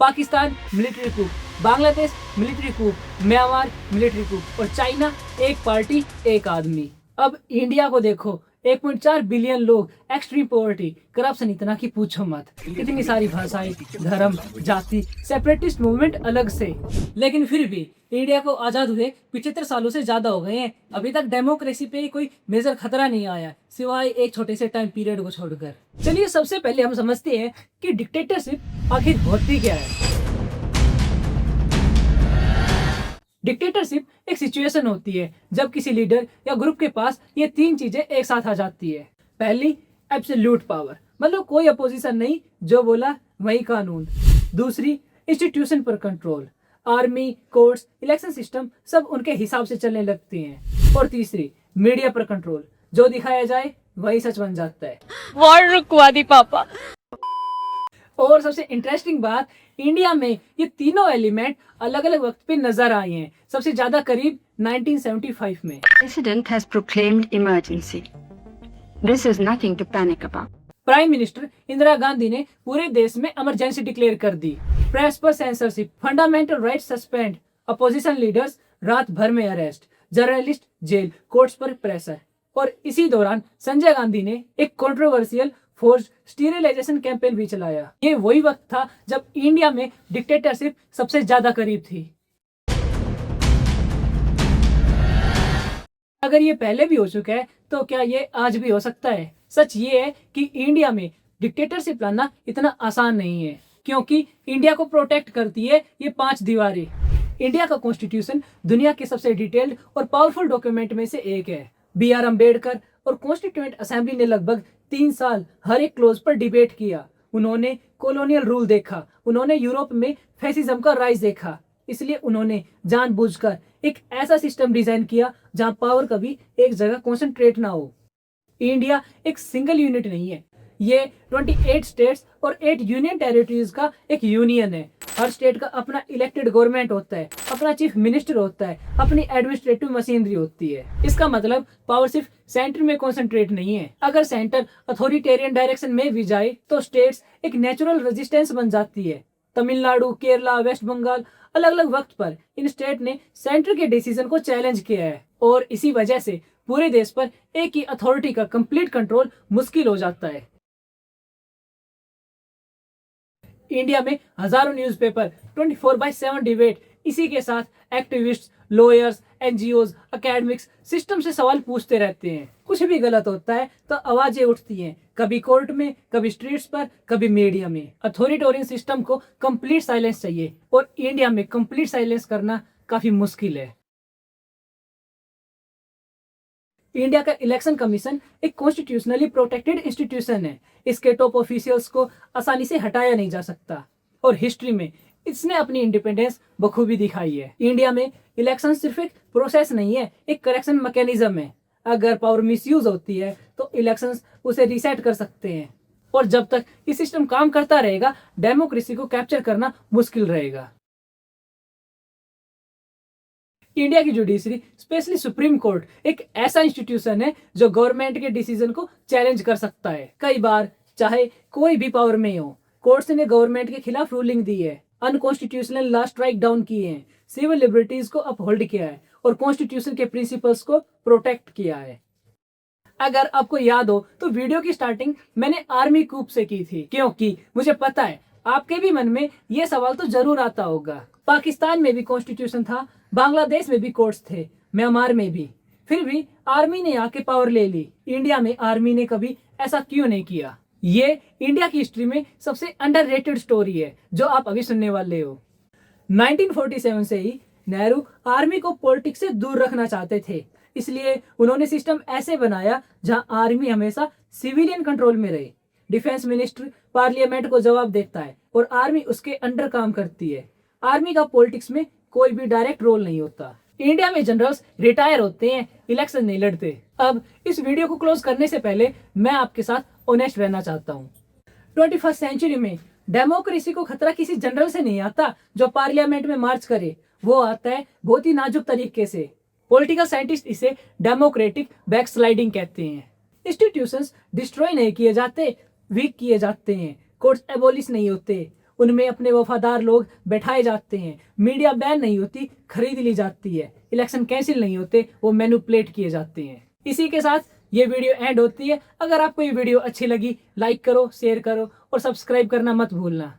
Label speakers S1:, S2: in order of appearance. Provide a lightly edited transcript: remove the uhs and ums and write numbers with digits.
S1: Pakistan military कूप, Bangladesh military कूप, Myanmar military कूप और China एक party एक आदमी। अब इंडिया को देखो, 1.4 बिलियन लोग, एक्सट्रीम पॉवर्टी, करप्शन इतना कि पूछो मत, इतनी सारी भाषाएं, धर्म, जाति, सेपरेटिस्ट मूवमेंट अलग से। लेकिन फिर भी इंडिया को आजाद हुए 75 सालों से ज्यादा हो गए हैं, अभी तक डेमोक्रेसी पे कोई मेजर खतरा नहीं आया, सिवाय एक छोटे से टाइम पीरियड को छोड़कर। चलिए सबसे पहले हम समझते हैं कि डिक्टेटरशिप आखिर होती क्या है। डिक्टेटरशिप एक सिचुएशन होती है जब किसी लीडर या ग्रुप के पास ये तीन चीजें एक साथ आ जाती है। पहली, एब्सोल्यूट पावर, मतलब कोई अपोजिशन नहीं, जो बोला वही कानून। दूसरी, इंस्टीट्यूशन पर control, army, courts, election system सब उनके हिसाब से चलने लगते हैं। और तीसरी, मीडिया पर कंट्रोल, जो दिखाया जाए वही सच बन जाता है।
S2: वॉर रुकवा दी पापा।
S1: और सबसे इंटरेस्टिंग बात, इंडिया में ये तीनों एलिमेंट अलग अलग वक्त पे नजर आए हैं, सबसे ज्यादा करीब 1975 में।
S3: President has proclaimed emergency. This is nothing to panic about.
S1: Prime minister Indira Gandhi ने पूरे देश में इमरजेंसी डिक्लेयर कर दी। प्रेस पर censorship, fundamental rights suspend, opposition leaders रात भर में अरेस्ट, जर्नलिस्ट जेल, कोर्ट्स पर प्रेशर। और इसी दौरान संजय गांधी ने एक कंट्रोवर्शियल फोर्स्ड स्टीरिलाइजेशन कैंपेन भी चलाया। ये वही वक्त था जब इंडिया में डिक्टेटरशिप सबसे ज्यादा करीब थी। अगर ये पहले भी हो चुका है तो क्या ये आज भी हो सकता है? सच ये है कि इंडिया में डिक्टेटरशिप लाना इतना आसान नहीं है, क्योंकि इंडिया को प्रोटेक्ट करती है ये 5 दीवारें। इंडिया का कॉन्स्टिट्यूशन दुनिया के सबसे डिटेल्ड और पावरफुल डॉक्यूमेंट में से एक है। BR अम्बेडकर और कॉन्स्टिट्यूएंट असेंबली ने लगभग 3 साल हर एक क्लोज पर डिबेट किया। उन्होंने कॉलोनियल रूल देखा, उन्होंने यूरोप में फैसिज्म का राइज देखा, इसलिए उन्होंने जानबूझकर एक ऐसा सिस्टम डिजाइन किया जहां पावर कभी एक जगह कॉन्सेंट्रेट ना हो। इंडिया एक सिंगल यूनिट नहीं है, ये 28 स्टेट्स और 8 यूनियन टेरिटरीज का एक यूनियन है। हर स्टेट का अपना इलेक्टेड गवर्नमेंट होता है, अपना चीफ मिनिस्टर होता है, अपनी एडमिनिस्ट्रेटिव मशीनरी होती है। इसका मतलब पावर सिर्फ सेंटर में कॉन्सेंट्रेट नहीं है। अगर सेंटर अथॉरिटेरियन डायरेक्शन में भी जाए तो स्टेट्स एक नेचुरल रेजिस्टेंस बन जाती है। तमिलनाडु, केरला, वेस्ट बंगाल, अलग अलग वक्त पर इन स्टेट ने सेंटर के डिसीजन को चैलेंज किया है, और इसी वजह से पूरे देश पर एक ही अथॉरिटी का कंप्लीट कंट्रोल मुश्किल हो जाता है। इंडिया में हजारों न्यूज़पेपर, 24/7 डिबेट, इसी के साथ activists, lawyers, NGOs, academics system से सवाल पूछते रहते हैं। कुछ भी गलत होता है तो आवाजें उठती हैं, कभी कोर्ट में, कभी स्ट्रीट्स पर, कभी मीडिया में। अथॉरिटेरियन सिस्टम को कंप्लीट साइलेंस चाहिए, और इंडिया में कंप्लीट साइलेंस करना काफी मुश्किल है। इंडिया का इलेक्शन कमीशन एक कॉन्स्टिट्यूशनली प्रोटेक्टेड इंस्टीट्यूशन है। इसके टॉप ऑफिशियल्स को आसानी से हटाया नहीं जा सकता, और हिस्ट्री में इसने अपनी इंडिपेंडेंस बखूबी दिखाई है। इंडिया में इलेक्शन सिर्फ एक प्रोसेस नहीं है, एक करेक्शन मैकेनिज्म है। अगर पावर मिसयूज होती है तो इलेक्शंस उसे रीसेट कर सकते हैं, और जब तक ये सिस्टम काम करता रहेगा, डेमोक्रेसी को कैप्चर करना मुश्किल रहेगा। इंडिया की जुडिशरी, स्पेशली सुप्रीम कोर्ट, एक ऐसा इंस्टीट्यूशन है जो गवर्नमेंट के डिसीजन को चैलेंज कर सकता है। कई बार, चाहे कोई भी पावर में हो, कोर्ट्स ने गवर्नमेंट के खिलाफ रूलिंग दी है, अनकॉन्स्टिट्यूशनल लॉ स्ट्राइक डाउन किए हैं, सिविल लिबर्टीज को अपहोल्ड किया है, और कॉन्स्टिट्यूशन के प्रिंसिपल्स को प्रोटेक्ट किया है। अगर आपको याद हो तो वीडियो की स्टार्टिंग मैंने आर्मी कूप से की थी, क्योंकि मुझे पता है आपके भी मन में ये सवाल तो जरूर आता होगा। पाकिस्तान में भी कॉन्स्टिट्यूशन था, बांग्लादेश में भी कोर्ट्स थे, म्यांमार में भी, फिर भी आर्मी ने आके पावर ले ली। इंडिया में आर्मी ने कभी ऐसा क्यों नहीं किया? ये इंडिया की हिस्ट्री में सबसे अंडररेटेड स्टोरी है जो आप अभी सुनने वाले हो। 1947 से ही नेहरू आर्मी को पॉलिटिक्स से दूर रखना चाहते थे, इसलिए उन्होंने सिस्टम ऐसे बनाया जहां आर्मी हमेशा सिविलियन कंट्रोल में रहे। डिफेंस मिनिस्टर पार्लियामेंट को जवाब देता है और आर्मी उसके अंडर काम करती है। आर्मी का पॉलिटिक्स में कोई भी डायरेक्ट रोल नहीं होता। इंडिया में जनरल्स रिटायर होते हैं, इलेक्शन नहीं लड़ते। अब इस वीडियो को क्लोज करने से पहले मैं आपके साथ ऑनेस्ट रहना चाहता हूँ। 21st सेंचुरी में डेमोक्रेसी को खतरा किसी जनरल से नहीं आता जो पार्लियामेंट में मार्च करे, वो आता है बहुत ही नाजुक तरीके से। पॉलिटिकल साइंटिस्ट इसे डेमोक्रेटिक बैकस्लाइडिंग कहते हैं। इंस्टीट्यूशंस डिस्ट्रॉय नहीं किए जाते, वीक किए जाते हैं। कोर्ट्स एबोलिश नहीं होते, उनमें अपने वफादार लोग बैठाए जाते हैं, मीडिया बैन नहीं होती, खरीद ली जाती है, इलेक्शन कैंसिल नहीं होते, वो मैनिपुलेट किए जाते हैं। इसी के साथ ये वीडियो एंड होती है। अगर आपको ये वीडियो अच्छी लगी, लाइक करो, शेयर करो और सब्सक्राइब करना मत भूलना।